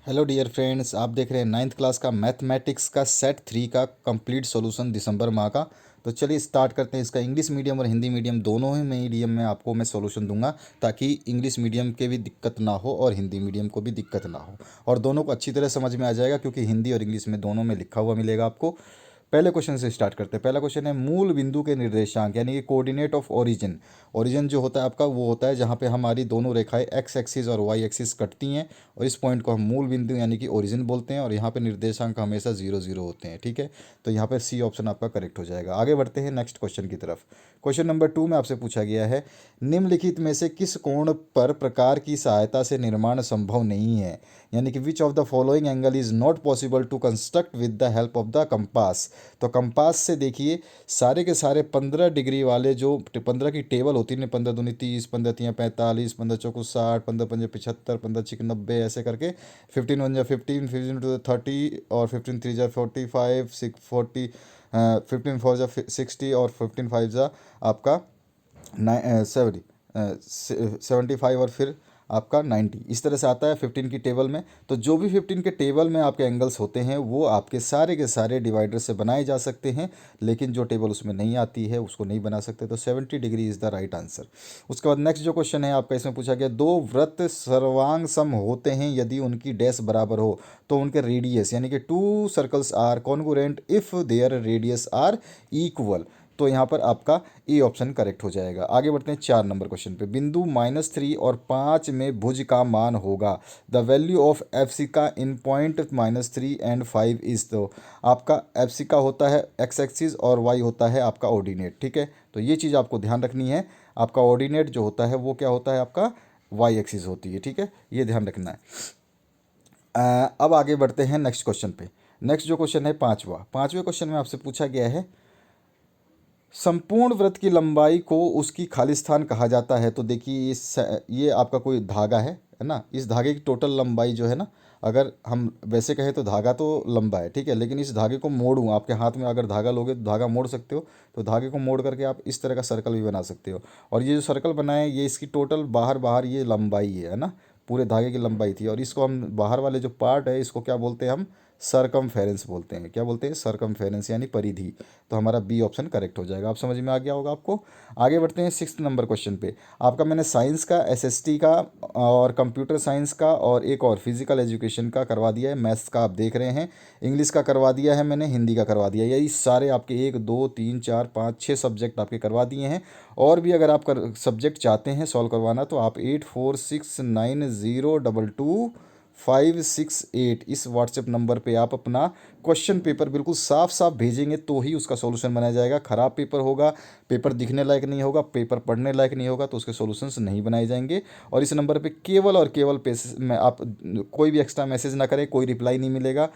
Hello dear friends, आप देख रहे हैं नाइन्थ क्लास का मैथमेटिक्स का सेट 3 का कंप्लीट सॉल्यूशन दिसंबर माह का। तो चलिए स्टार्ट करते हैं। इसका इंग्लिश मीडियम और हिंदी मीडियम दोनों ही मीडियम में आपको मैं सॉल्यूशन दूंगा, ताकि इंग्लिश मीडियम के भी दिक्कत ना हो और हिंदी मीडियम को भी दिक्कत ना हो, और दोनों को अच्छी तरह समझ में आ जाएगा, क्योंकि हिंदी और इंग्लिश में दोनों में लिखा हुआ मिलेगा आपको। पहले क्वेश्चन से स्टार्ट करते हैं। पहला क्वेश्चन है मूल बिंदु के निर्देशांक, यानी कि कोऑर्डिनेट ऑफ ओरिजिन। ओरिजिन जो होता है आपका, वो होता है जहाँ पे हमारी दोनों रेखाएं एक्स एक्सिस और वाई एक्सिस कटती हैं, और इस पॉइंट को हम मूल बिंदु यानी कि ओरिजिन बोलते हैं। और यहाँ पे निर्देशांक हमेशा 0 0 होते हैं, ठीक है। तो यहाँ पे सी ऑप्शन आपका करेक्ट हो जाएगा। आगे बढ़ते हैं नेक्स्ट क्वेश्चन की तरफ। क्वेश्चन नंबर 2 में आपसे पूछा गया है, निम्नलिखित में से किस कोण पर प्रकार की सहायता से निर्माण संभव नहीं है, यानी कि which of the following angle is not possible to construct with the help of the compass. तो कंपास से देखिए, सारे के सारे 15 डिग्री वाले जो 15 की टेबल होती है, 15 दूनी 30, 15 तियाँ 45, 15 चौको 60, 15 पंजे 75, 15 छिक 90, ऐसे करके 15 वन जा 15, 15 टू 30, और 15 थ्री जा 45, 6 40, 15 फोर जा 60, और 15 फाइव जा आपका 75, और फिर आपका 90, इस तरह से आता है 15 की टेबल में। तो जो भी 15 के टेबल में आपके एंगल्स होते हैं वो आपके सारे के सारे डिवाइडर से बनाए जा सकते हैं, लेकिन जो टेबल उसमें नहीं आती है उसको नहीं बना सकते। तो 70 degree is the right answer. उसके बाद नेक्स्ट जो क्वेश्चन है आपका, इसमें पूछा गया, दो वृत्त सर्वांग सम होते हैं यदि उनकी डैश बराबर हो, तो उनके रेडियस, यानी कि two circles are congruent if their radius are equal. तो यहाँ पर आपका ए ऑप्शन करेक्ट हो जाएगा। आगे बढ़ते हैं 4 नंबर क्वेश्चन पे। बिंदु -3 और 5 में भुज का मान होगा, the value of F C का इन पॉइंट -3 एंड 5 इज। तो आपका एफ सी का होता है एक्स एक्सिस और वाई होता है आपका ऑर्डिनेट, ठीक है। तो ये चीज़ आपको ध्यान रखनी है। आपका ऑर्डिनेट जो होता है वो क्या होता है, आपका वाई एक्सिस होती है, ठीक है, ये ध्यान रखना है। अब आगे बढ़ते हैं नेक्स्ट क्वेश्चन पे। नेक्स्ट जो क्वेश्चन है पाँचवें क्वेश्चन में आपसे पूछा गया है, संपूर्ण वृत्त की लंबाई को उसकी खालिस्तान कहा जाता है। तो देखिए ये आपका कोई धागा है ना। इस धागे की टोटल लंबाई जो है ना, अगर हम वैसे कहें तो धागा तो लंबा है, ठीक है, लेकिन इस धागे को मोड़ूँ, आपके हाथ में अगर धागा लोगे तो धागा मोड़ सकते हो। तो धागे को मोड़ करके आप इस तरह का सर्कल भी बना सकते हो। और ये जो सर्कल बनाए, ये इसकी टोटल बाहर बाहर ये लंबाई है ना, पूरे धागे की लंबाई थी। और इसको हम बाहर वाले जो पार्ट है इसको क्या बोलते हैं, हम सरकमफेरेंस बोलते हैं। क्या बोलते हैं, सरकमफेरेंस, यानी परिधि। तो हमारा बी ऑप्शन करेक्ट हो जाएगा। आप समझ में आ गया होगा आपको। आगे बढ़ते हैं 6 नंबर क्वेश्चन पे। आपका मैंने साइंस का, एसएसटी का, और कंप्यूटर साइंस का, और एक और फिजिकल एजुकेशन का करवा दिया है। मैथ्स का आप देख रहे हैं, इंग्लिश का करवा दिया है मैंने, हिंदी का करवा दिया है। यही सारे आपके 1 2 3 4 5 6 सब्जेक्ट आपके करवा दिए हैं। और भी अगर आप सब्जेक्ट चाहते हैं सॉल्व करवाना, तो आप 8469022568 इस व्हाट्सएप नंबर पे आप अपना क्वेश्चन पेपर बिल्कुल साफ साफ भेजेंगे, तो ही उसका सॉल्यूशन बनाया जाएगा। ख़राब पेपर होगा, पेपर दिखने लायक नहीं होगा, पेपर पढ़ने लायक नहीं होगा, तो उसके सॉल्यूशंस नहीं बनाए जाएंगे। और इस नंबर पे केवल और केवल पैसे में आप कोई भी एक्स्ट्रा मैसेज ना करें, कोई रिप्लाई नहीं मिलेगा।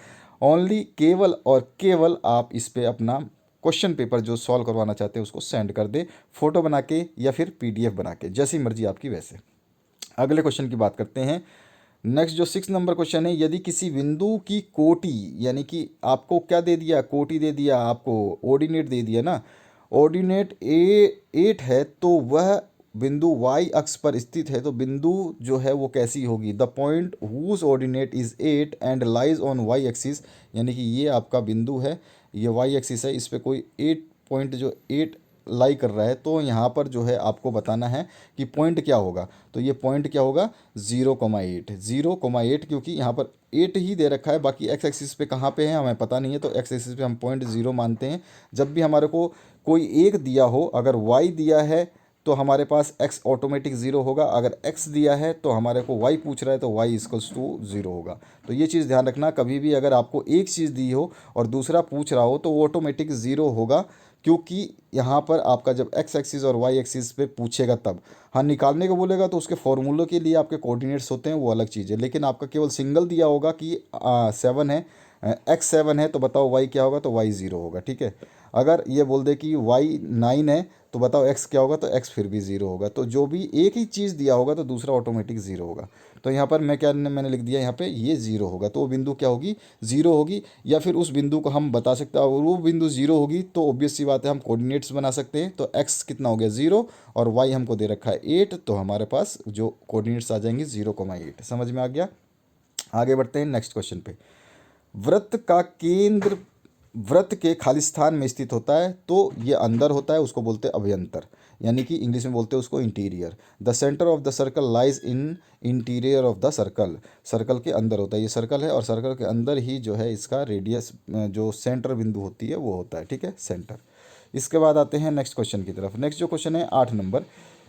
ओनली केवल और केवल आप इस पे अपना क्वेश्चन पेपर जो सॉल्व करवाना चाहते हैं उसको सेंड कर दे, फोटो बना के या फिर पीडीएफ बना के, जैसी मर्जी आपकी वैसे। अगले क्वेश्चन की बात करते हैं। नेक्स्ट जो 6 नंबर क्वेश्चन है, यदि किसी बिंदु की कोटि, यानी कि आपको क्या दे दिया, कोटि दे दिया, आपको ऑर्डिनेट दे दिया ना, ऑर्डिनेट ए 8 है, तो वह बिंदु वाई अक्ष पर स्थित है, तो बिंदु जो है वो कैसी होगी, the point whose ordinate is 8 and lies on Y axis. यानी कि ये आपका बिंदु है, ये वाई एक्सिस है, इस पर कोई 8 पॉइंट जो 8 लाई कर रहा है, तो यहाँ पर जो है आपको बताना है कि पॉइंट क्या होगा। तो ये पॉइंट क्या होगा, 0,8, 0,8, क्योंकि यहाँ पर 8 ही दे रखा है, बाकी एक्स एक्सिस पे कहाँ पे है हमें पता नहीं है। तो एक्स एक्सिस पे हम पॉइंट 0 मानते हैं। जब भी हमारे को कोई एक दिया हो, अगर वाई दिया है तो हमारे पास एक्स ऑटोमेटिक 0 होगा, अगर एक्स दिया है तो हमारे को वाई पूछ रहा है तो वाई इक्वल्स टू 0 होगा। तो ये चीज़ ध्यान रखना, कभी भी अगर आपको एक चीज़ दी हो और दूसरा पूछ रहा हो तो वो ऑटोमेटिक 0 होगा, क्योंकि यहाँ पर आपका जब एक्स एक्सिस और वाई एक्सिस पे पूछेगा तब। हाँ, निकालने को बोलेगा तो उसके फॉर्मूलों के लिए आपके कोऑर्डिनेट्स होते हैं, वो अलग चीज़ है। लेकिन आपका केवल सिंगल दिया होगा कि 7 है, एक्स 7 है, तो बताओ वाई क्या होगा, तो वाई 0 होगा, ठीक है। अगर ये बोल दे कि वाई 9 है, तो बताओ एक्स क्या होगा, तो एक्स फिर भी 0 होगा। तो जो भी एक ही चीज़ दिया होगा तो दूसरा ऑटोमेटिक 0 होगा। तो यहाँ पर मैंने लिख दिया यहाँ पे ये 0 होगा, तो वो बिंदु क्या होगी, 0 होगी। या फिर उस बिंदु को हम बता सकते हैं, और वो बिंदु 0 होगी तो ऑब्वियस सी बात है हम कोऑर्डिनेट्स बना सकते हैं। तो एक्स कितना हो गया, 0, और वाई हमको दे रखा है 8, तो हमारे पास जो कोऑर्डिनेट्स आ जाएंगे 0,8। समझ में आ गया। आगे बढ़ते हैं नेक्स्ट क्वेश्चन पे। वृत्त का केंद्र वृत्त के खाली स्थान में स्थित होता है तो ये अंदर होता है, उसको बोलते हैं अभ्यंतर, यानी कि इंग्लिश में बोलते हैं उसको interior. The centre of the circle lies in interior of the circle, circle के अंदर होता है, ये सर्कल है और सर्कल के अंदर ही जो है इसका रेडियस जो सेंटर बिंदु होती है वो होता है, ठीक है, सेंटर। इसके बाद आते हैं नेक्स्ट क्वेश्चन की तरफ। नेक्स्ट जो क्वेश्चन है 8 नंबर।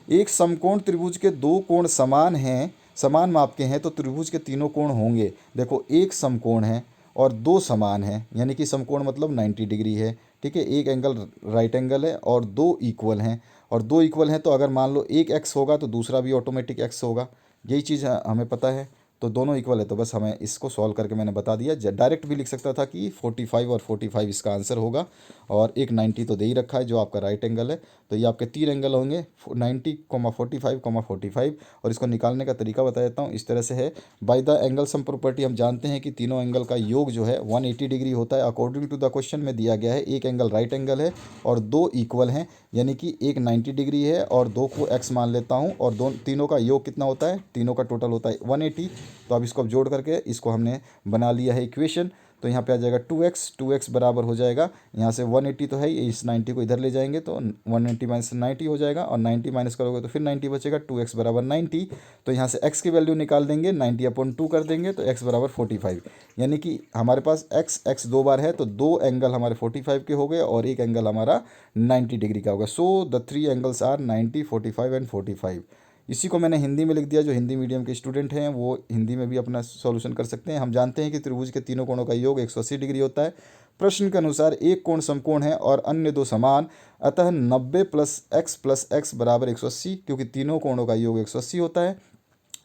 एक समकोण त्रिभुज के दो कोण समान हैं, समान माप के हैं तो त्रिभुज के तीनों कोण होंगे। देखो एक समकोण है और दो समान हैं, यानी कि समकोण मतलब 90 डिग्री है, ठीक है, एक एंगल राइट एंगल है और दो इक्वल हैं। और दो इक्वल हैं तो अगर मान लो एक एक्स होगा तो दूसरा भी ऑटोमेटिक एक्स होगा, यही चीज़ हमें पता है। तो दोनों इक्वल है तो बस हमें इसको सॉल्व करके मैंने बता दिया। डायरेक्ट भी लिख सकता था कि 45 और 45 इसका आंसर होगा, और एक 90 तो दे ही रखा है जो आपका राइट एंगल है। तो ये आपके तीन एंगल होंगे 90, 45, 45। और इसको निकालने का तरीका बता देता हूँ, इस तरह से है। By the angle sum property हम जानते हैं कि तीनों एंगल का योग जो है 180 डिग्री होता है। अकॉर्डिंग टू द क्वेश्चन में दिया गया है एक एंगल राइट एंगल है और दो इक्वल हैं, यानी कि एक 90 डिग्री है और दो को एक्स मान लेता हूँ, और तीनों का योग कितना होता है, तीनों का टोटल होता है 180। तो अब इसको अब जोड़ करके इसको हमने बना लिया है इक्वेशन। तो यहाँ पे आ जाएगा 2x बराबर हो जाएगा, यहाँ से 180 तो है ही, इस 90 को इधर ले जाएंगे तो 180 माइनस 90 हो जाएगा, और 90 माइनस करोगे तो फिर 90 बचेगा, 2x बराबर 90। तो यहाँ से x की वैल्यू निकाल देंगे, 90/2 कर देंगे तो x बराबर 45। यानी कि हमारे पास x दो बार है तो दो एंगल हमारे 45 के हो गए और एक एंगल हमारा 90 डिग्री का होगा। So the three angles are 90, 45 and 45। इसी को मैंने हिंदी में लिख दिया, जो हिंदी मीडियम के स्टूडेंट हैं वो हिंदी में भी अपना सॉल्यूशन कर सकते हैं। हम जानते हैं कि त्रिभुज के तीनों कोणों का योग 180 डिग्री होता है। प्रश्न के अनुसार एक कोण समकोण है और अन्य दो समान, अतः 90 प्लस एक्स बराबर 180, क्योंकि तीनों कोणों का योग 180 होता है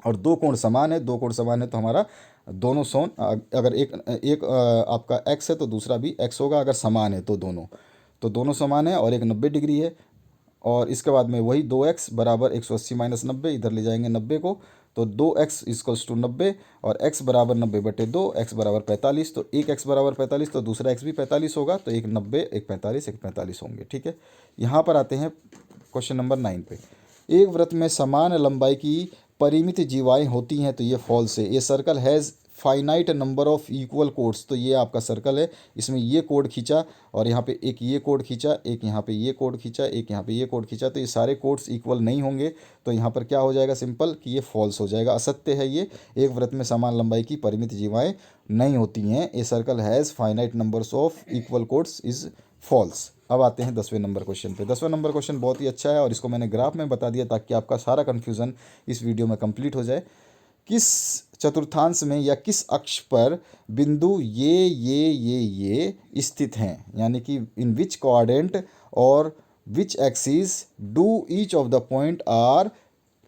और दो कोण समान है। दो कोण समान है तो हमारा दोनों सोन, अगर एक आपका एक्स है तो दूसरा भी एक्स होगा, अगर समान है तो दोनों समान है और एक 90 डिग्री है। और इसके बाद में वही 2x बराबर 180 माइनस 90, इधर ले जाएंगे 90 को, तो 2x इक्वल्स टू 90 और x बराबर 90/2, x बराबर 45। तो एक x बराबर 45 तो दूसरा x भी 45 होगा, तो एक 90, एक 45, एक 45 होंगे, ठीक है। यहाँ पर आते हैं क्वेश्चन नंबर 9 पे। एक वृत्त में समान लंबाई की परिमित जीवाएँ होती हैं तो ये फॉल्स है। ये circle has finite number of equal codes, तो ये आपका सर्कल है, इसमें ये कोड खींचा और यहाँ पे एक ये कोड खींचा, एक यहाँ पे ये कोड खींचा, एक यहाँ पे ये कोड खींचा, तो ये सारे कोड्स इक्वल नहीं होंगे। तो यहाँ पर क्या हो जाएगा, सिंपल कि ये फॉल्स हो जाएगा, असत्य है ये। एक वृत्त में समान लंबाई की परिमित जीवाएँ नहीं होती हैं। A circle has finite numbers of equal chords is false. अब आते हैं 10वें नंबर क्वेश्चन पे। 10वां नंबर क्वेश्चन बहुत ही अच्छा है और इसको मैंने ग्राफ में बता दिया ताकि आपका सारा कन्फ्यूज़न इस वीडियो में कंप्लीट हो जाए। किस चतुर्थांश में या किस अक्ष पर बिंदु ये स्थित हैं, यानी कि इन विच क्वाड्रेंट और which axis do each of the point are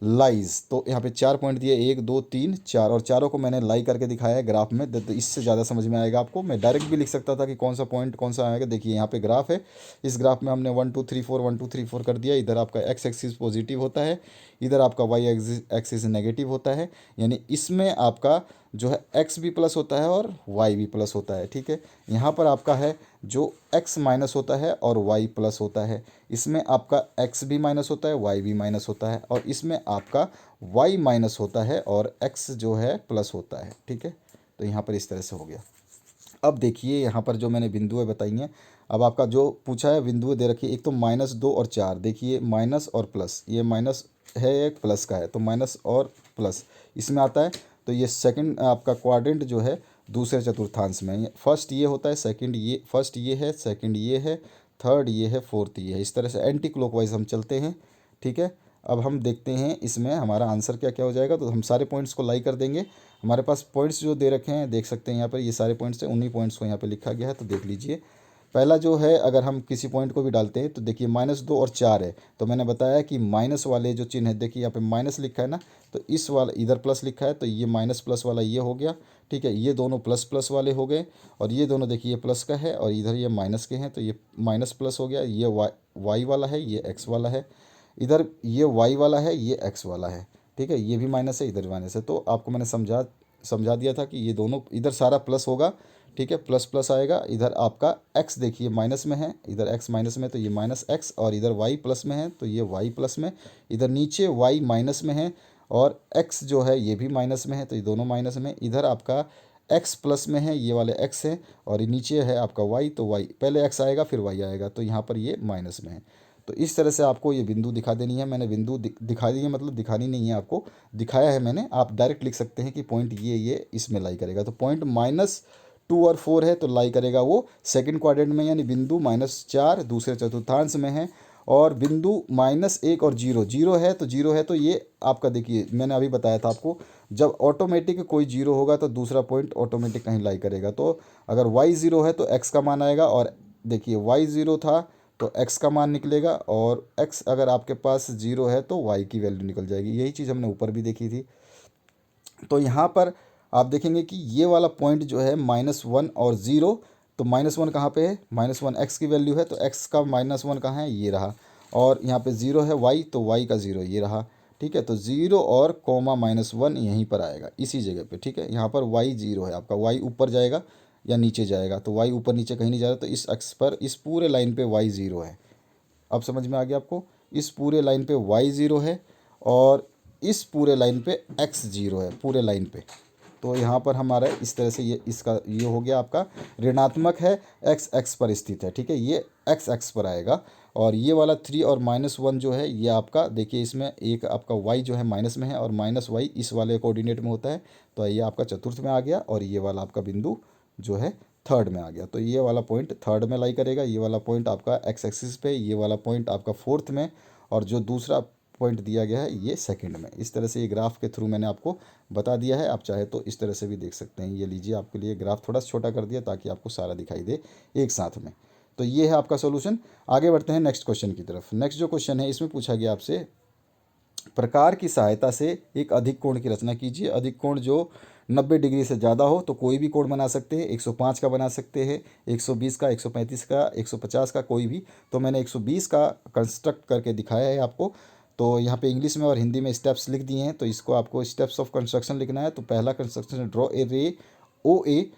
lies. तो यहाँ पे 4 पॉइंट दिए, 1 2 3 4, और चारों को मैंने लाई करके दिखाया है ग्राफ में, तो इससे ज़्यादा समझ में आएगा आपको। मैं डायरेक्ट भी लिख सकता था कि कौन सा पॉइंट कौन सा आएगा। देखिए यहाँ पे ग्राफ है, इस ग्राफ में हमने 1 2 3 4 1 2 3 4 कर दिया। इधर आपका एक्स एक्सिस पॉजिटिव होता है, इधर आपका वाई एक्सिस नेगेटिव होता है, यानी इसमें आपका जो है एक्स भी प्लस होता है और वाई भी प्लस होता है, ठीक है। यहाँ पर आपका है जो एक्स माइनस होता है और वाई प्लस होता है, इसमें आपका एक्स भी माइनस होता है, वाई भी माइनस होता है, और इसमें आपका वाई माइनस होता है और एक्स जो है प्लस होता है, ठीक है। तो यहाँ पर इस तरह से हो गया। अब देखिए यहाँ पर जो मैंने बिंदुएं बताई हैं, अब आपका जो पूछा है बिंदुएं दे रखी है, एक तो -2 और 4, देखिए माइनस और प्लस, ये माइनस है एक प्लस का है, तो माइनस और प्लस इसमें आता है। तो ये सेकंड आपका क्वाड्रेंट जो है दूसरे चतुर्थांश में, फर्स्ट ये होता है, सेकंड ये, फर्स्ट ये है, सेकंड ये है, थर्ड ये है, फोर्थ ये है। इस तरह से एंटी क्लॉकवाइज हम चलते हैं, ठीक है। अब हम देखते हैं इसमें हमारा आंसर क्या क्या हो जाएगा। तो हम सारे पॉइंट्स को लाई कर देंगे। हमारे पास पॉइंट्स जो दे रखे हैं देख सकते हैं यहाँ पर, ये सारे पॉइंट्स हैं, उन्हीं पॉइंट्स को यहाँ पे लिखा गया है, तो देख लीजिए। पहला जो है अगर हम किसी पॉइंट को भी डालते हैं तो देखिए -2 और 4 है, तो मैंने बताया कि माइनस वाले जो चिन्ह है, देखिए यहाँ पे माइनस लिखा है ना, तो इस वाला इधर प्लस लिखा है, तो ये माइनस प्लस वाला ये हो गया, ठीक है। ये दोनों प्लस प्लस वाले हो गए, और ये दोनों देखिए ये प्लस का है और इधर ये माइनस के हैं, तो ये माइनस प्लस हो गया। ये वाई वाला है, ये एक्स वाला है, इधर ये वाई वाला है, ये एक्स वाला है, ठीक है। ये भी माइनस है, इधर भी माइनस है। तो आपको मैंने समझा दिया था कि ये दोनों इधर सारा प्लस होगा, ठीक है, प्लस प्लस आएगा। इधर आपका x देखिए माइनस में है, इधर x माइनस में, तो ये माइनस एक्स, और इधर y प्लस में है तो ये y प्लस में, इधर नीचे y माइनस में है और x जो है ये भी माइनस में है, तो ये दोनों माइनस में। इधर आपका x प्लस में है, ये वाले x है, और नीचे है आपका y, तो y पहले x आएगा फिर y आएगा, तो यहाँ पर ये माइनस में है। तो इस तरह से आपको ये बिंदु दिखा देनी है। मैंने बिंदु दिखा दी है, मतलब दिखानी नहीं है, आपको दिखाया है मैंने। आप डायरेक्ट लिख सकते हैं कि पॉइंट ये इसमें लाई करेगा। तो पॉइंट -2 और 4 है, तो लाई करेगा वो सेकंड क्वाड्रेंट में, यानी बिंदु -4 दूसरे चतुर्थांश में है। और बिंदु -1 और 0 0 है, तो 0 है तो ये आपका, देखिए मैंने अभी बताया था आपको, जब ऑटोमेटिक कोई 0 होगा तो दूसरा पॉइंट ऑटोमेटिक कहीं लाई करेगा। तो अगर y 0 है तो x का मान आएगा, और देखिए y 0 था तो x का मान निकलेगा, और x अगर आपके पास 0 है तो y की वैल्यू निकल जाएगी। यही चीज़ हमने ऊपर भी देखी थी। तो यहाँ पर आप देखेंगे कि ये वाला पॉइंट जो है -1 और 0, तो -1 कहाँ पे है, -1 x की वैल्यू है, तो x का -1 कहाँ है, ये रहा। और यहाँ पे 0 है y, तो y का 0 ये रहा। ठीक है, तो 0 और कोमा -1 यहीं पर आएगा, इसी जगह पे। ठीक है, यहाँ पर y 0 है आपका, y ऊपर जाएगा या नीचे जाएगा, तो y ऊपर नीचे कहीं नहीं जा रहा, तो इस अक्ष पर इस पूरे लाइन पे y 0 है। अब समझ में आ गया आपको, इस पूरे लाइन पे y 0 है, और इस पूरे लाइन पे x 0 है, पूरे लाइन पे। तो यहाँ पर हमारा इस तरह से ये इसका ये हो गया आपका ऋणात्मक है, x पर स्थित है। ठीक है, ये x पर आएगा। और ये वाला 3 और -1 जो है ये आपका, देखिए इसमें एक आपका y जो है माइनस में है, और -y इस वाले कोऑर्डिनेट में होता है, तो ये आपका चतुर्थ में आ गया, और ये वाला आपका बिंदु जो है थर्ड में आ गया। तो ये वाला पॉइंट थर्ड में लाई करेगा, ये वाला पॉइंट आपका x एक्सिस पे, ये वाला पॉइंट आपका फोर्थ में, और जो दूसरा पॉइंट दिया गया है ये सेकंड में। इस तरह से ये ग्राफ के थ्रू मैंने आपको बता दिया है। आप चाहे तो इस तरह से भी देख सकते हैं। ये लीजिए, आपके लिए ग्राफ थोड़ा छोटा कर दिया ताकि आपको सारा दिखाई दे एक साथ में। तो ये है आपका सॉल्यूशन। आगे बढ़ते हैं नेक्स्ट क्वेश्चन की तरफ। नेक्स्ट जो क्वेश्चन है इसमें पूछा गया आपसे, प्रकार की सहायता से एक अधिक कोण की रचना कीजिए। अधिक कोण जो 90 डिग्री से ज़्यादा हो, तो कोई भी कोण बना सकते हैं। 105 का बना सकते हैं, 120 का, 135 का, 150 का, कोई भी। तो मैंने 120 का कंस्ट्रक्ट करके दिखाया है आपको। तो यहाँ पे इंग्लिश में और हिंदी में स्टेप्स लिख दिए हैं, तो इसको आपको स्टेप्स ऑफ कंस्ट्रक्शन लिखना है। तो पहला कंस्ट्रक्शन, ड्रॉ ए रे ओ ए,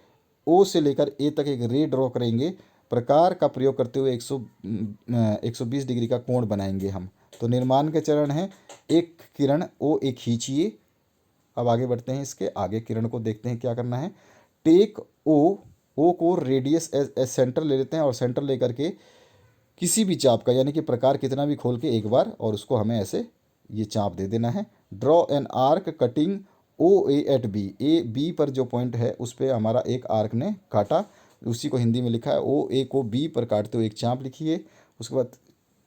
ओ से लेकर ए तक एक रे ड्रॉ करेंगे। प्रकार का प्रयोग करते हुए 120 डिग्री का कोण बनाएंगे हम। तो निर्माण के चरण हैं, एक किरण ओ ए खींचिए। अब आगे बढ़ते हैं, इसके आगे किरण को देखते हैं क्या करना है। टेक ओ, ओ को रेडियस एज सेंटर ले लेते हैं, और सेंटर लेकर के किसी भी चाप का, यानी कि प्रकार कितना भी खोल के एक बार, और उसको हमें ऐसे ये चाप दे देना है। Draw an arc cutting O A at B, A B पर जो पॉइंट है उस पर हमारा एक आर्क ने काटा, उसी को हिंदी में लिखा है। ओ ए को बी पर काटते हुए एक चाप लिखिए, उसके बाद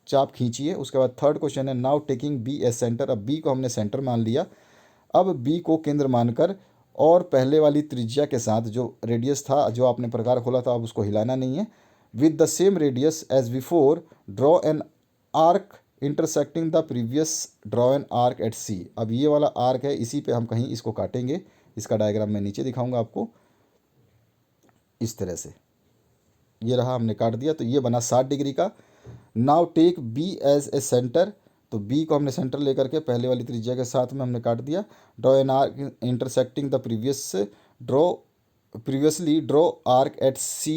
चाप खींचिए। उसके बाद थर्ड क्वेश्चन है, now taking B as centre. अब बी को हमने सेंटर मान लिया। अब बी को केंद्र मानकर, और पहले वाली त्रिज्या के साथ जो रेडियस था, जो आपने प्रकार खोला था, अब उसको हिलाना नहीं है। With the same radius as before draw an arc intersecting the previous, draw an arc at C. अब ये वाला आर्क है, इसी पे हम कहीं इसको काटेंगे। इसका डायग्राम मैं नीचे दिखाऊंगा आपको, इस तरह से। ये रहा, हमने काट दिया, तो ये बना 60 डिग्री का। Now take B as a centre. तो बी को हमने सेंटर लेकर के पहले वाली त्रिज्या के साथ में हमने काट दिया। Draw an arc intersecting the previously draw arc at C,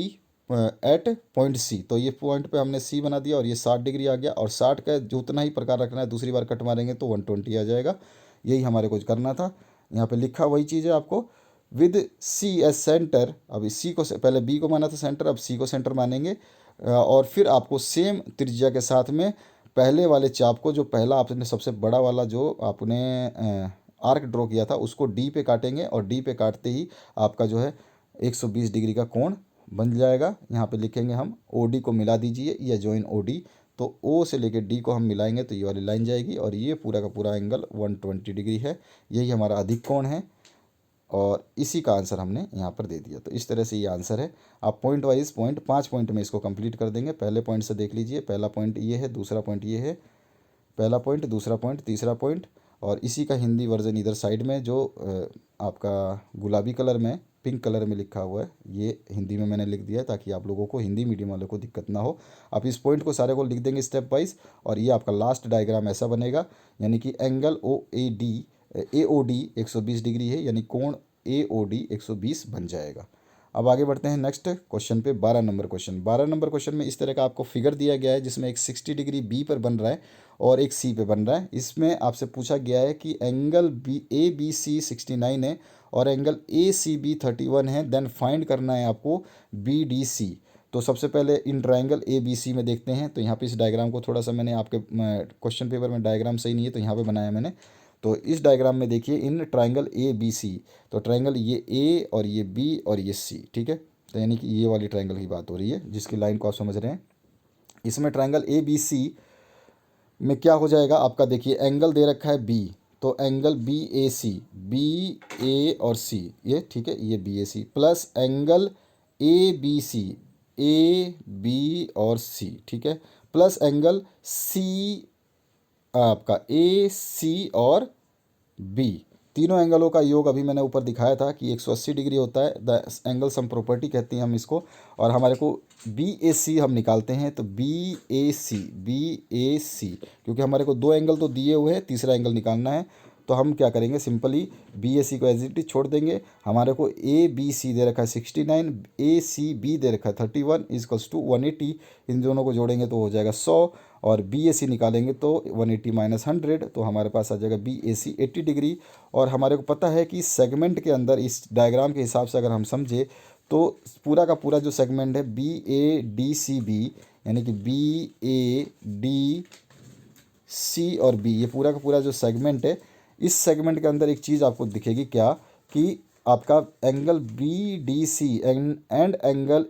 at point C. तो ये पॉइंट पे हमने सी बना दिया, और ये 60 डिग्री आ गया। और 60 का जो उतना ही प्रकार रखना है, दूसरी बार कट मारेंगे तो 120 आ जाएगा। यही हमारे को करना था। यहाँ पे लिखा वही चीज़ है आपको, विद सी एज सेंटर। अब इस सी को पहले बी को माना था सेंटर, अब सी को सेंटर मानेंगे। और फिर आपको सेम त्रिज्या के साथ में पहले वाले चाप को, जो पहला आपने सबसे बड़ा वाला जो आपने आर्क ड्रॉ किया था, उसको डी पे काटेंगे, और डी पे काटते ही आपका जो है 120 डिग्री का कोण बन जाएगा। यहाँ पे लिखेंगे हम, ओ डी को मिला दीजिए, या जॉइन ओ डी। तो ओ से लेकर डी को हम मिलाएंगे तो ये वाली लाइन जाएगी, और ये पूरा का पूरा एंगल 120 डिग्री है। यही हमारा अधिक कोण है, और इसी का आंसर हमने यहाँ पर दे दिया। तो इस तरह से ये आंसर है। आप पॉइंट वाइज पॉइंट 5 पॉइंट में इसको कंप्लीट कर देंगे। पहले पॉइंट से देख लीजिए, पहला पॉइंट ये है, दूसरा पॉइंट ये है, पहला पॉइंट, दूसरा पॉइंट, तीसरा पॉइंट। और इसी का हिंदी वर्जन इधर साइड में जो आपका गुलाबी कलर में, पिंक कलर में लिखा हुआ है, ये हिंदी में मैंने लिख दिया है ताकि आप लोगों को, हिंदी मीडियम वालों को दिक्कत ना हो। आप इस पॉइंट को सारे को लिख देंगे स्टेप वाइज, और ये आपका लास्ट डायग्राम ऐसा बनेगा, यानी कि angle O A D 120 degree है, यानी कोण ए ओ डी 120 बन जाएगा। अब आगे बढ़ते हैं नेक्स्ट क्वेश्चन पे। 12 नंबर क्वेश्चन में इस तरह का आपको फिगर दिया गया है जिसमें एक 60 डिग्री बी पर बन रहा है और एक सी पे बन रहा है। इसमें आपसे पूछा गया है कि angle B A B C 69 है और एंगल ए सी बी 31 है, देन फाइंड करना है आपको बी डी सी। तो सबसे पहले इन ट्राइंगल ए बी सी में देखते हैं। तो यहाँ पे इस डायग्राम को थोड़ा सा मैंने आपके क्वेश्चन पेपर में डायग्राम सही नहीं है तो यहाँ पे बनाया मैंने। तो इस डायग्राम में देखिए इन ट्राइंगल ए बी सी, तो ट्राइंगल ये ए और ये बी और ये सी, ठीक है। तो यानी कि ये वाली ट्राइंगल की बात हो रही है जिसकी लाइन को आप समझ रहे हैं। इसमें ट्राइंगल ए बी सी में क्या हो जाएगा आपका, देखिए एंगल दे रखा है बी, तो angle B A C, B A और सी ये, ठीक है, ये B A C plus angle A B C, A B और सी, ठीक है, प्लस एंगल सी आपका ए सी और बी। तीनों एंगलों का योग अभी मैंने ऊपर दिखाया था कि 180 डिग्री होता है, द एंगल सम प्रॉपर्टी कहती हैं हम इसको। और हमारे को बी ए सी हम निकालते हैं, तो बी ए सी क्योंकि हमारे को दो एंगल तो दिए हुए हैं, तीसरा एंगल निकालना है। तो हम क्या करेंगे, सिंपली बी ए सी को एज इट इज छोड़ देंगे। हमारे को ए बी सी दे रखा है 69, ए सी बी दे रखा है 31 इजकल्स टू 180। इन दोनों को जोड़ेंगे तो हो जाएगा 100 और बी ए सी निकालेंगे तो 180 माइनस 100, तो हमारे पास आ जाएगा बी ए सी 80 डिग्री। और हमारे को पता है कि सेगमेंट के अंदर इस डायग्राम के हिसाब से अगर हम समझे तो पूरा का पूरा जो सेगमेंट है B A D C B, यानी कि बी ए डी सी और बी, ये पूरा का पूरा जो सेगमेंट है, इस सेगमेंट के अंदर एक चीज़ आपको दिखेगी क्या, कि आपका angle B D C and angle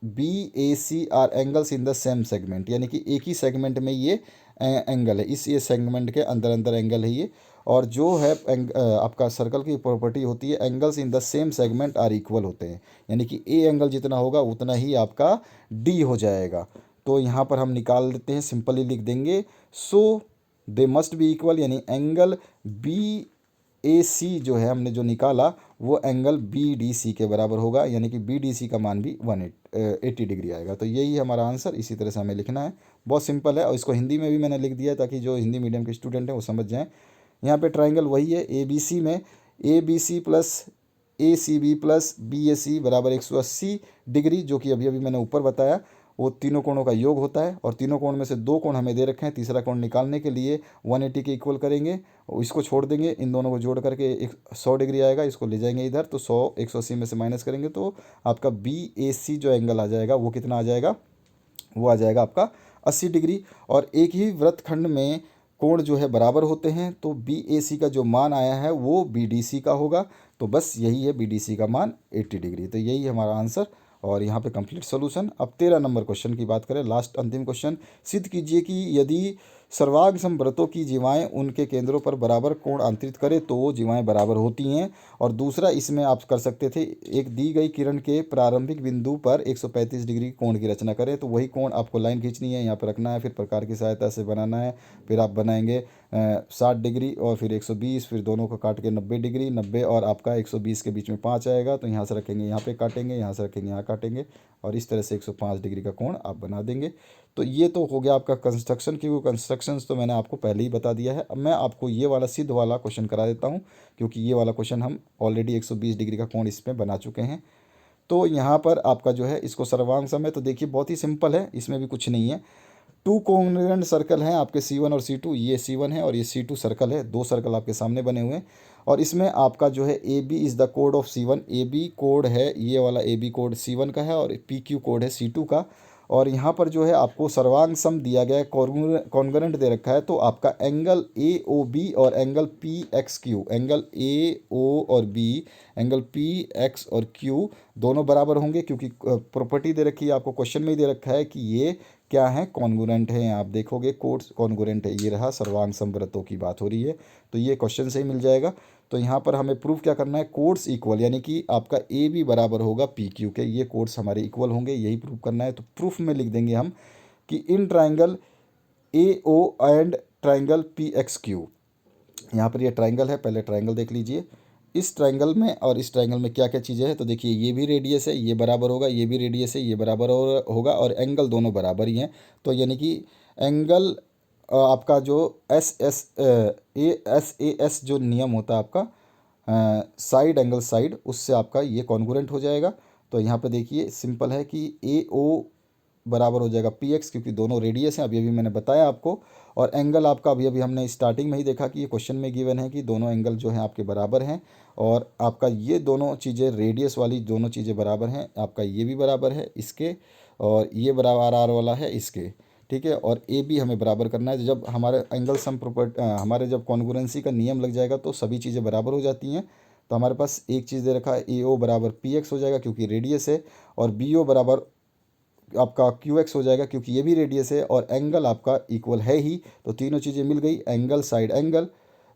B A C are angles in the same segment, यानी कि एक ही सेगमेंट में ये एंगल है, इस ये सेगमेंट के अंदर अंदर एंगल है ये। और जो है आपका सर्कल की प्रॉपर्टी होती है angles in the same segment are equal होते हैं, यानी कि ए एंगल जितना होगा उतना ही आपका डी हो जाएगा। तो यहाँ पर हम निकाल देते हैं, सिंपली लिख देंगे सो दे मस्ट बी इक्वल, यानी एंगल बी ए सी जो है हमने जो निकाला वो एंगल बी डी सी के बराबर होगा, यानी कि बी डी सी का मान भी 180 डिग्री आएगा। तो यही हमारा आंसर, इसी तरह से हमें लिखना है, बहुत सिंपल है। और इसको हिंदी में भी मैंने लिख दिया है ताकि जो हिंदी मीडियम के स्टूडेंट हैं वो समझ जाएँ। यहाँ पे ट्राइंगल वही है ए बी सी में A B C plus A C B plus B A C बराबर 180 डिग्री, जो कि अभी अभी मैंने ऊपर बताया वो तीनों कोणों का योग होता है। और तीनों कोण में से दो कोण हमें दे रखे हैं, तीसरा कोण निकालने के लिए 180 के इक्वल करेंगे और इसको छोड़ देंगे, इन दोनों को जोड़ करके 100 डिग्री आएगा, इसको ले जाएंगे इधर, तो 100 180 में से माइनस करेंगे तो आपका बी ए सी जो एंगल आ जाएगा वो कितना आ जाएगा, वो आ जाएगा आपका 80 डिग्री। और एक ही वृत्तखंड में कोण जो है बराबर होते हैं, तो बी ए सी का जो मान आया है वो बी डी सी का होगा। तो बस यही है बी डी सी का मान 80 डिग्री। तो यही हमारा आंसर और यहाँ पे कंप्लीट सोल्यूशन। अब 13 नंबर क्वेश्चन की बात करें, लास्ट अंतिम क्वेश्चन। सिद्ध कीजिए कि यदि सर्वांग समव्रतों की जीवाएं उनके केंद्रों पर बराबर कोण अंतरित करें तो वो जीवाएं बराबर होती हैं। और दूसरा इसमें आप कर सकते थे, एक दी गई किरण के प्रारंभिक बिंदु पर 135 डिग्री कोण की रचना करें। तो वही कोण आपको लाइन खींचनी है, यहाँ पर रखना है, फिर प्रकार की सहायता से बनाना है। फिर आप बनाएंगे 60 डिग्री और फिर 120, फिर दोनों को काट के 90 डिग्री, 90 और आपका 120 के बीच में 5 आएगा, तो यहाँ से रखेंगे यहाँ पे काटेंगे, यहाँ से रखेंगे यहाँ काटेंगे, और इस तरह से 105 डिग्री का कोण आप बना देंगे। तो ये तो हो गया आपका कंस्ट्रक्शन, क्योंकि कंस्ट्रक्शंस तो मैंने आपको पहले ही बता दिया है। अब मैं आपको ये वाला सिद्ध वाला क्वेश्चन करा देता हूँ, क्योंकि ये वाला क्वेश्चन हम ऑलरेडी 120 डिग्री का कोण इसमें बना चुके हैं। तो यहाँ पर आपका जो है इसको सर्वांग सम है, तो देखिए बहुत ही सिंपल है, इसमें भी कुछ नहीं है। टू कॉन्ग्रुएंट सर्कल हैं आपके C1 और C2, ये C1 है और ये C2 सर्कल है, दो सर्कल आपके सामने बने हुए हैं। और इसमें आपका जो है AB is the code of C1, AB code है, ये वाला AB कोड C1 का है और PQ कोड है C2 का। और यहाँ पर जो है आपको सर्वांग सम दिया गया है, कॉन्ग्रुएंट दे रखा है, तो आपका एंगल AOB और एंगल PXQ, एंगल AO और B, एंगल PX और Q दोनों बराबर होंगे, क्योंकि प्रॉपर्टी दे रखी है आपको, क्वेश्चन में ही दे रखा है कि ये क्या है, कॉन्ग्रुएंट है। आप देखोगे कोड्स कॉन्ग्रुएंट है, ये रहा, सर्वांग समव्रतों की बात हो रही है, तो ये क्वेश्चन से ही मिल जाएगा। तो यहाँ पर हमें प्रूफ क्या करना है, कोड्स इक्वल, यानी कि आपका ए बी बराबर होगा पी क्यू के, ये कोड्स हमारे इक्वल होंगे, यही प्रूफ करना है। तो प्रूफ में लिख देंगे हम कि in triangle A O and triangle P X Q, यहाँ पर ये ट्राइंगल है, पहले ट्राइंगल देख लीजिए। इस ट्राइंगल में और इस ट्राइंगल में क्या क्या चीज़ें हैं, तो देखिए ये भी रेडियस है, ये बराबर होगा, ये भी रेडियस है, ये बराबर होगा, और एंगल दोनों बराबर ही हैं। तो यानी कि एंगल आपका जो एस ए एस जो नियम होता है आपका साइड एंगल साइड, उससे आपका ये कॉन्ग्रुएंट हो जाएगा। तो यहाँ पे देखिए सिंपल है कि ए ओ बराबर हो जाएगा पी एक्स, क्योंकि दोनों रेडियस हैं, अभी अभी मैंने बताया आपको। और एंगल आपका अभी अभी हमने स्टार्टिंग में ही देखा कि ये क्वेश्चन में गिवन है कि दोनों एंगल जो हैं आपके बराबर हैं, और आपका ये दोनों चीज़ें रेडियस वाली दोनों चीज़ें बराबर हैं, आपका ये भी बराबर है इसके, और ये बराबर आर वाला है इसके, ठीक है। और ए बी हमें बराबर करना है। जब हमारे एंगल सम हमारे जब कॉन्ग्रुएंसी का नियम लग जाएगा तो सभी चीज़ें बराबर हो जाती हैं। तो हमारे पास एक चीज़ दे रखा है ए ओ बराबर पी एक्स हो जाएगा क्योंकि रेडियस है, और बी ओ बराबर आपका क्यू एक्स हो जाएगा क्योंकि ये भी रेडियस है, और एंगल आपका इक्वल है ही। तो तीनों चीज़ें मिल गई, angle side angle,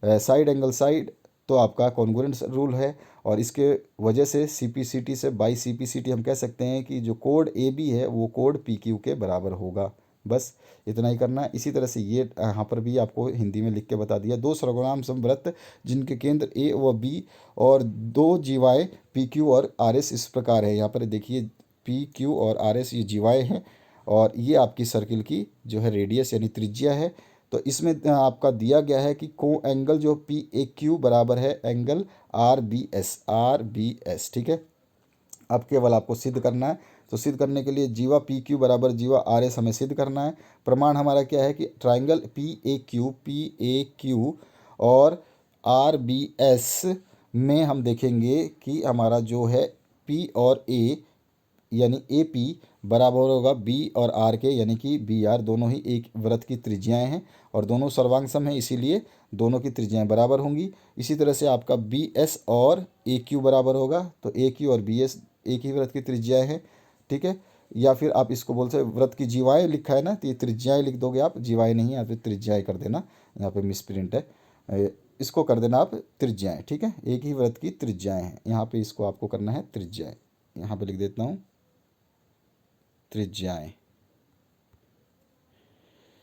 side angle side, तो आपका कॉन्ग्रुएंट रूल है। और इसके वजह से सीपीसीटी से बाई सीपीसीटी हम कह सकते हैं कि जो कोड ए बी है वो कोड पी क्यू के बराबर होगा। बस इतना ही करना है। इसी तरह से ये यहाँ पर भी आपको हिंदी में लिख के बता दिया, दो सर्वनाम समवृत्त जिनके केंद्र ए व बी और दो जीवाएँ पी क्यू और आर एस इस प्रकार है। यहाँ पर देखिए पी क्यू और आर एस ये जीवाएँ हैं, और ये आपकी सर्किल की जो है रेडियस यानी त्रिज्या है। तो इसमें आपका दिया गया है कि को एंगल जो पी ए क्यू बराबर है एंगल आर बी एस, ठीक है। अब केवल आपको सिद्ध करना है। तो सिद्ध करने के लिए जीवा पी क्यू बराबर जीवा आर एस हमें सिद्ध करना है। प्रमाण हमारा क्या है कि ट्राइंगल पी ए क्यू और आर बी एस में हम देखेंगे कि हमारा जो है पी और ए यानी ए पी बराबर होगा बी और आर के, यानी कि बी आर दोनों ही एक वृत्त की त्रिज्याएं हैं और दोनों सर्वांग सम हैं, इसीलिए दोनों की त्रिज्याएं बराबर होंगी। इसी तरह से आपका बी एस और ए क्यू बराबर होगा, तो ए क्यू और बी एस एक ही वृत्त की त्रिज्याएं हैं, ठीक है। या फिर आप इसको बोल सकते वृत्त की जीवाएँ लिखा है ना, तो ये त्रिज्याएँ लिख दोगे आप, जीवाएँ नहीं, यहाँ पे त्रिज्याएँ कर देना, यहाँ पे मिसप्रिंट है, इसको कर देना आप त्रिज्याएँ, ठीक है। एक ही वृत्त की त्रिज्याएँ हैं, यहाँ पे इसको आपको करना है त्रिज्याएँ, यहाँ पे लिख देता हूँ त्रिज्याएँ,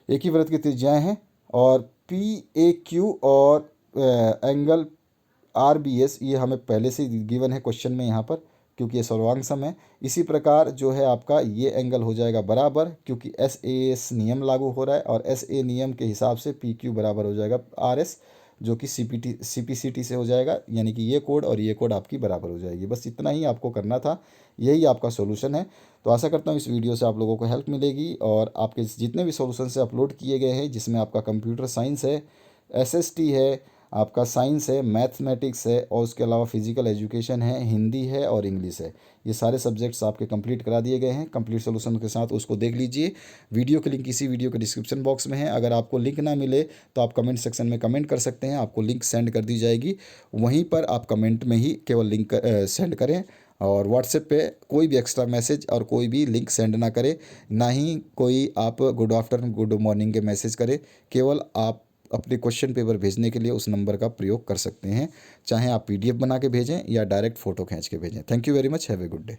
एक ही वृत्त की त्रिज्याएँ हैं। और पी ए क्यू और एंगल आर बी एस ये हमें पहले से गिवन है क्वेश्चन में यहाँ पर, क्योंकि ये सर्वांग सम है। इसी प्रकार जो है आपका ये एंगल हो जाएगा बराबर, क्योंकि एस ए एस नियम लागू हो रहा है, और एस ए नियम के हिसाब से पी क्यू बराबर हो जाएगा आर एस, जो कि सी पी सी टी से हो जाएगा, यानी कि ये कोड और ये कोड आपकी बराबर हो जाएगी। बस इतना ही आपको करना था, यही आपका सोल्यूशन है। तो आशा करता हूँ इस वीडियो से आप लोगों को हेल्प मिलेगी, और आपके जितने भी सोल्यूशन से अपलोड किए गए हैं, जिसमें आपका कंप्यूटर साइंस है, एसएसटी है, आपका साइंस है, मैथमेटिक्स है, और उसके अलावा फिजिकल एजुकेशन है, हिंदी है और इंग्लिश है, ये सारे सब्जेक्ट्स आपके कंप्लीट करा दिए गए हैं कंप्लीट सोल्यूशन के साथ। उसको देख लीजिए। वीडियो की लिंक इसी वीडियो के डिस्क्रिप्शन बॉक्स में है। अगर आपको लिंक ना मिले तो आप कमेंट सेक्शन में कमेंट कर सकते हैं, आपको लिंक सेंड कर दी जाएगी, वहीं पर आप कमेंट में ही केवल लिंक सेंड करें। और व्हाट्सएप पे कोई भी एक्स्ट्रा मैसेज और कोई भी लिंक सेंड ना करें, ना ही कोई आप गुड आफ्टरनून गुड मॉर्निंग के मैसेज करें। केवल आप अपने क्वेश्चन पेपर भेजने के लिए उस नंबर का प्रयोग कर सकते हैं, चाहे आप पीडीएफ बना के भेजें या डायरेक्ट फ़ोटो खींच के भेजें। Thank you very much, have a good day.